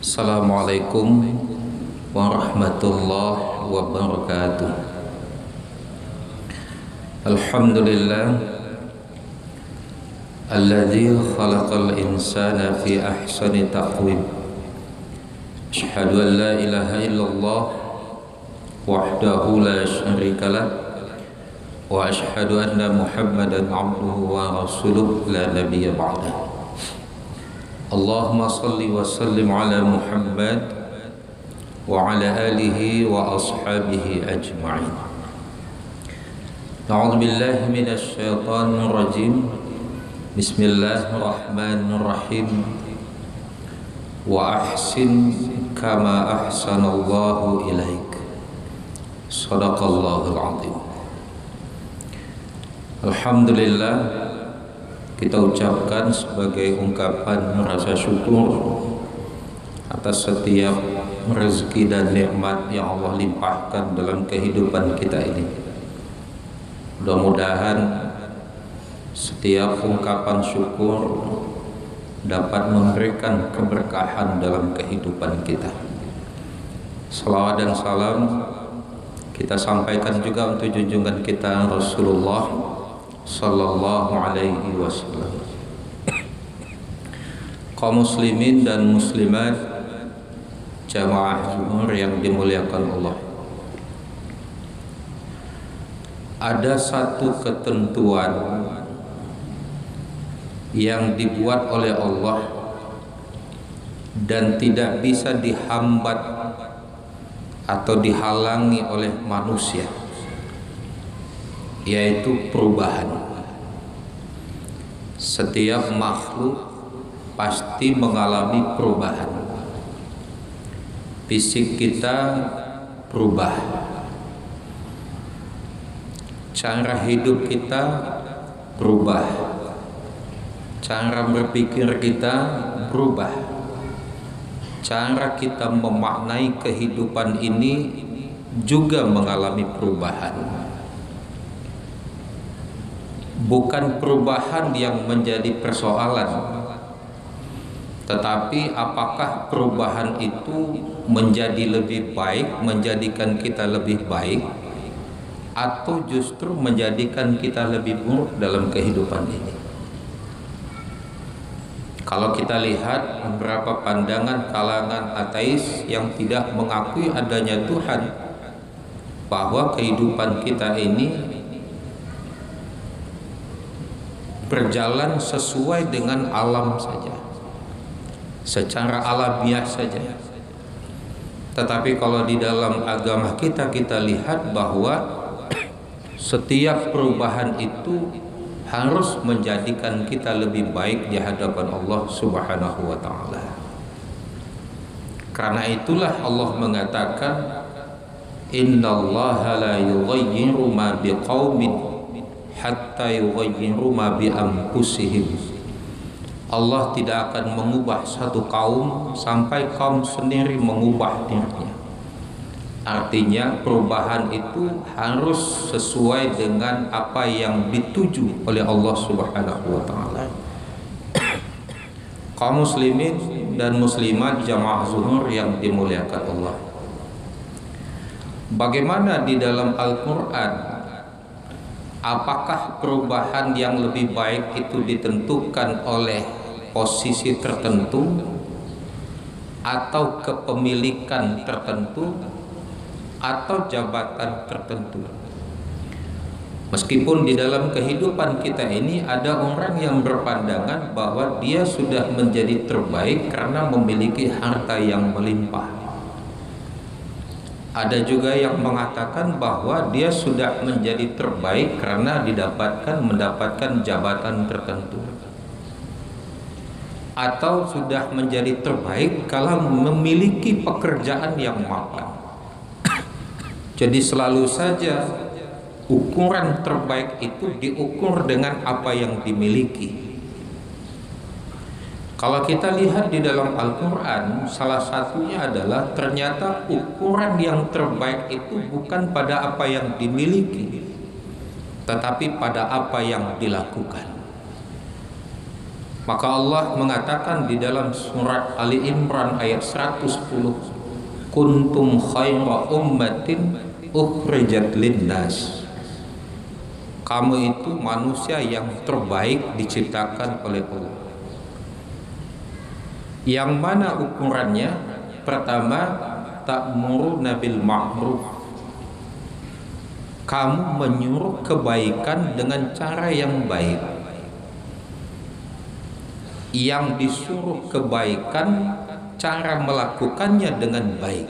Assalamualaikum warahmatullahi wabarakatuh. Alhamdulillah alladzi khalaqal insana fi ahsani taqwim. Asyhadu an la ilaha illallah wahdahu la syarikalah wa asyhadu anna Muhammadan abduhu wa rasuluh la nabiyya ba'dah. Allahumma salli wa sallim ala Muhammad wa ala alihi wa ashabihi ajma'in. A'udzu billahi minasy syaithanir rajim. Bismillahirrahmanirrahim. Wa ahsin kama ahsanallahu ilaik. Shadaqallahul azim. Alhamdulillah, kita ucapkan sebagai ungkapan rasa syukur atas setiap rezeki dan nikmat yang Allah limpahkan dalam kehidupan kita ini. Mudah-mudahan setiap ungkapan syukur dapat memberikan keberkahan dalam kehidupan kita. Salawat dan salam kita sampaikan juga untuk junjungan kita Rasulullah sallallahu alaihi wasallam. Kaum muslimin dan muslimat jamaah Zuhur yang dimuliakan Allah, ada satu ketentuan yang dibuat oleh Allah dan tidak bisa dihambat atau dihalangi oleh manusia, yaitu perubahan. Setiap makhluk pasti mengalami perubahan. Fisik kita berubah, cara hidup kita berubah, cara berpikir kita berubah, cara kita memaknai kehidupan ini juga mengalami perubahan. Bukan perubahan yang menjadi persoalan, tetapi apakah perubahan itu menjadi lebih baik, menjadikan kita lebih baik, atau justru menjadikan kita lebih buruk dalam kehidupan ini. Kalau kita lihat beberapa pandangan kalangan ateis yang tidak mengakui adanya Tuhan, bahwa kehidupan kita ini berjalan sesuai dengan alam saja, secara alamiah saja. Tetapi kalau di dalam agama kita lihat bahwa setiap perubahan itu harus menjadikan kita lebih baik di hadapan Allah Subhanahu wa taala. Karena itulah Allah mengatakan, innallaha la yughayyiru ma biqaumin hatta yughayyiru ma bi anfusihim. Allah tidak akan mengubah satu kaum sampai kaum sendiri mengubah dirinya. Artinya perubahan itu harus sesuai dengan apa yang dituju oleh Allah Subhanahu wa taala. Kaum muslimin dan muslimat jamaah Zuhur yang dimuliakan Allah, bagaimana di dalam Al-Qur'an, apakah perubahan yang lebih baik itu ditentukan oleh posisi tertentu atau kepemilikan tertentu atau jabatan tertentu? Meskipun di dalam kehidupan kita ini ada orang yang berpandangan bahwa dia sudah menjadi terbaik karena memiliki harta yang melimpah. Ada juga yang mengatakan bahwa dia sudah menjadi terbaik karena mendapatkan jabatan tertentu, atau sudah menjadi terbaik kalau memiliki pekerjaan yang mapan. Jadi selalu saja ukuran terbaik itu diukur dengan apa yang dimiliki. Kalau kita lihat di dalam Al-Quran, salah satunya adalah ternyata ukuran yang terbaik itu bukan pada apa yang dimiliki, tetapi pada apa yang dilakukan. Maka Allah mengatakan di dalam surat Ali Imran ayat 110, kuntum khaira ummatin ukhrijat linnas. Kamu itu manusia yang terbaik diciptakan oleh Allah. Yang mana ukurannya? Pertama, ta'muruna bil ma'ruf. Kamu menyuruh kebaikan dengan cara yang baik. Yang disuruh kebaikan, cara melakukannya dengan baik.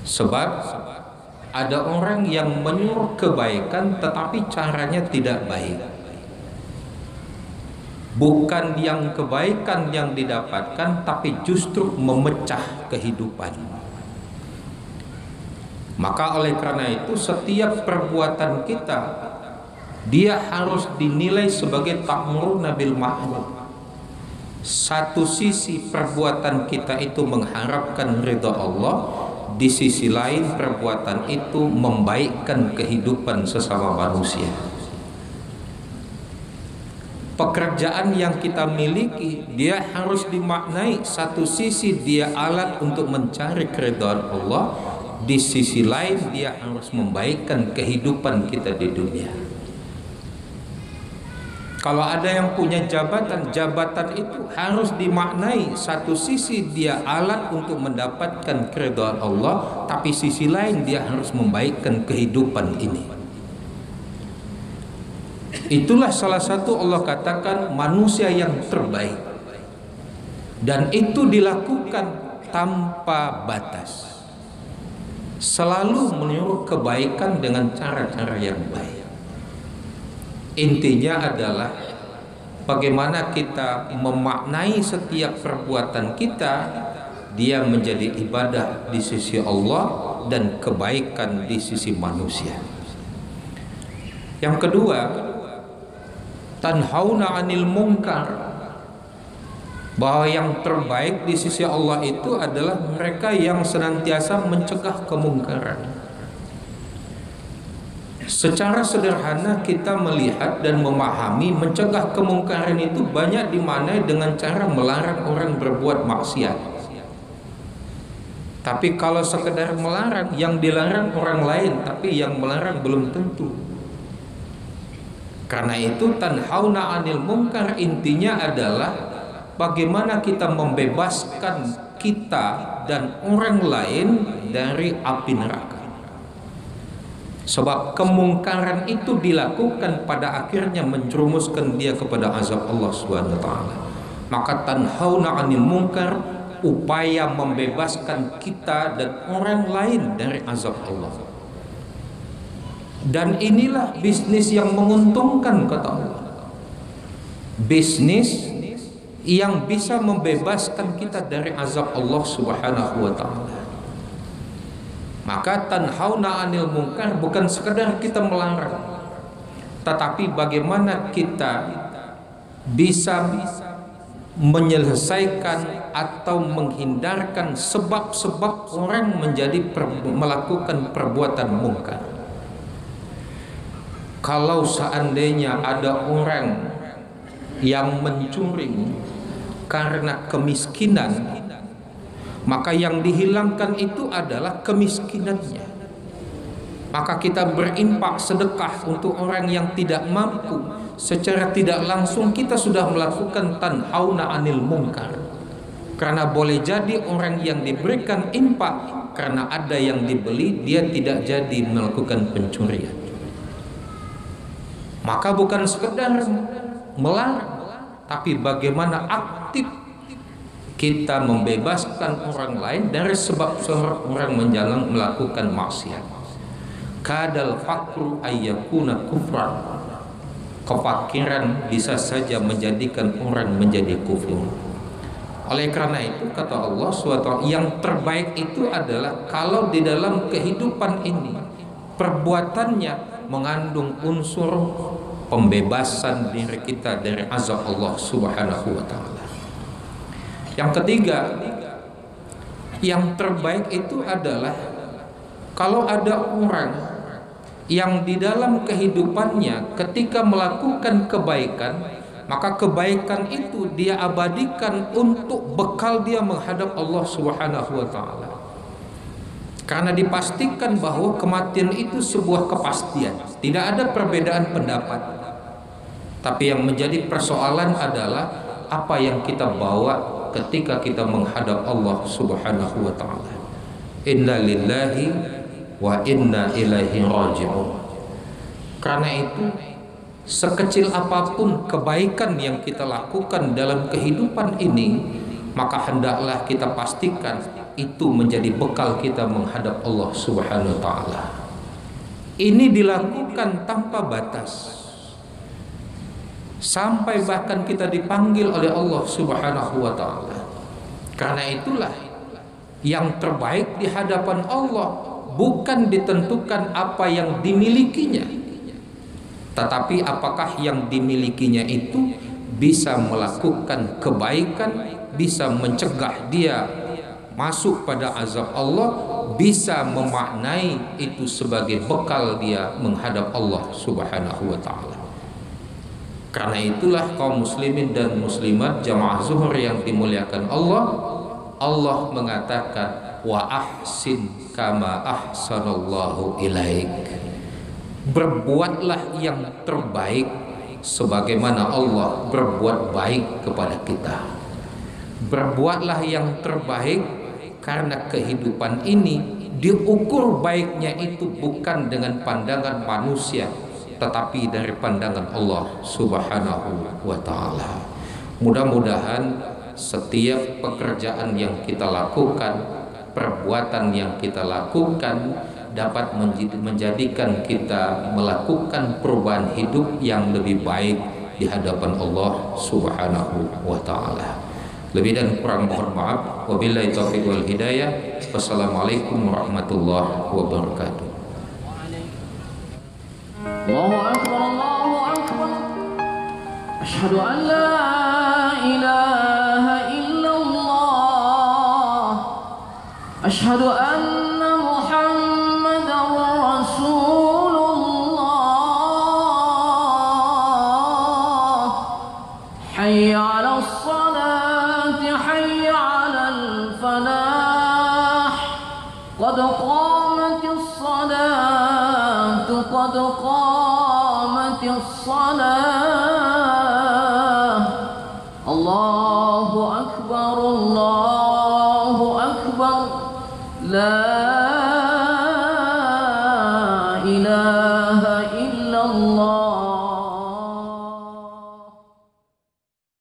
Sebab ada orang yang menyuruh kebaikan tetapi caranya tidak baik. Bukan yang kebaikan yang didapatkan, tapi justru memecah kehidupan. Maka oleh karena itu setiap perbuatan kita dia harus dinilai sebagai ta'muruna bil ma'ruf. Satu sisi perbuatan kita itu mengharapkan ridha Allah, di sisi lain perbuatan itu membaikkan kehidupan sesama manusia. Pekerjaan yang kita miliki dia harus dimaknai, satu sisi dia alat untuk mencari keridhaan Allah, di sisi lain dia harus membaikkan kehidupan kita di dunia. Kalau ada yang punya jabatan, jabatan itu harus dimaknai, satu sisi dia alat untuk mendapatkan keridhaan Allah, tapi sisi lain dia harus membaikkan kehidupan ini. Itulah salah satu Allah katakan manusia yang terbaik. Dan itu dilakukan tanpa batas. Selalu menyuruh kebaikan dengan cara-cara yang baik. Intinya adalah bagaimana kita memaknai setiap perbuatan kita, dia menjadi ibadah di sisi Allah dan kebaikan di sisi manusia. Yang kedua, tanhauna 'anil munkar, bahwa yang terbaik di sisi Allah itu adalah mereka yang senantiasa mencegah kemungkaran. Secara sederhana kita melihat dan memahami mencegah kemungkaran itu banyak dimaknai dengan cara melarang orang berbuat maksiat. Tapi kalau sekedar melarang, yang dilarang orang lain, tapi yang melarang belum tentu. Karena itu tanhauna 'anil munkar intinya adalah bagaimana kita membebaskan kita dan orang lain dari api neraka. Sebab kemungkaran itu dilakukan pada akhirnya menjerumuskan dia kepada azab Allah Subhanahu wa taala. Maka tanhauna 'anil munkar, upaya membebaskan kita dan orang lain dari azab Allah. Dan inilah bisnis yang menguntungkan kata Allah. Bisnis yang bisa membebaskan kita dari azab Allah Subhanahu wa taala. Maka tanhauna 'anil munkar bukan sekedar kita melarang, tetapi bagaimana kita bisa menyelesaikan atau menghindarkan sebab-sebab orang melakukan perbuatan munkar. Kalau seandainya ada orang yang mencuri karena kemiskinan, maka yang dihilangkan itu adalah kemiskinannya. Maka kita berinfak sedekah untuk orang yang tidak mampu, secara tidak langsung kita sudah melakukan tanhauna 'anil munkar. Karena boleh jadi orang yang diberikan infak karena ada yang dibeli, dia tidak jadi melakukan pencurian. Maka bukan sekedar melarang, tapi bagaimana aktif kita membebaskan orang lain dari sebab orang menjalan melakukan maksiat. Kadal fakru ayyakuna kufran. Kefakiran bisa saja menjadikan orang menjadi kufur. Oleh karena itu kata Allah SWT, yang terbaik itu adalah kalau di dalam kehidupan ini perbuatannya mengandung unsur pembebasan diri kita dari azab Allah Subhanahu wa taala. Yang ketiga, yang terbaik itu adalah kalau ada orang yang di dalam kehidupannya ketika melakukan kebaikan, maka kebaikan itu dia abadikan untuk bekal dia menghadap Allah Subhanahu wa taala. Karena dipastikan bahwa kematian itu sebuah kepastian, tidak ada perbedaan pendapat. Tapi yang menjadi persoalan adalah apa yang kita bawa ketika kita menghadap Allah Subhanahu wa taala. Inna lillahi wa inna ilaihi raji'un. Karena itu, sekecil apapun kebaikan yang kita lakukan dalam kehidupan ini, maka hendaklah kita pastikan itu menjadi bekal kita menghadap Allah Subhanahu wa taala. Ini dilakukan tanpa batas, sampai bahkan kita dipanggil oleh Allah Subhanahu wa taala. Karena itulah yang terbaik di hadapan Allah bukan ditentukan apa yang dimilikinya, tetapi apakah yang dimilikinya itu bisa melakukan kebaikan, bisa mencegah dia masuk pada azab Allah, bisa memaknai itu sebagai bekal dia menghadap Allah Subhanahu wa taala. Karena itulah kaum muslimin dan muslimat jamaah zuhur yang dimuliakan Allah, Allah mengatakan wa ahsin kama ahsanallahu ilaik. Berbuatlah yang terbaik sebagaimana Allah berbuat baik kepada kita. Berbuatlah yang terbaik, karena kehidupan ini diukur baiknya itu bukan dengan pandangan manusia, tetapi dari pandangan Allah Subhanahu wa taala. Mudah-mudahan setiap pekerjaan yang kita lakukan, perbuatan yang kita lakukan dapat menjadikan kita melakukan perubahan hidup yang lebih baik di hadapan Allah Subhanahu wa taala. Lebih dan kurang mohon maaf. Wabillahi taufiq wal hidayah. Wassalamualaikum warahmatullahi wabarakatuh. Allahu akbar, Allahu akbar. Asyhadu an la ilaha illallah. Asyhadu anna Muhammadar Rasulullah. Hayya 'alas salati, hayya 'alal falah. Qad qamatis salatu, qad qamatis salah.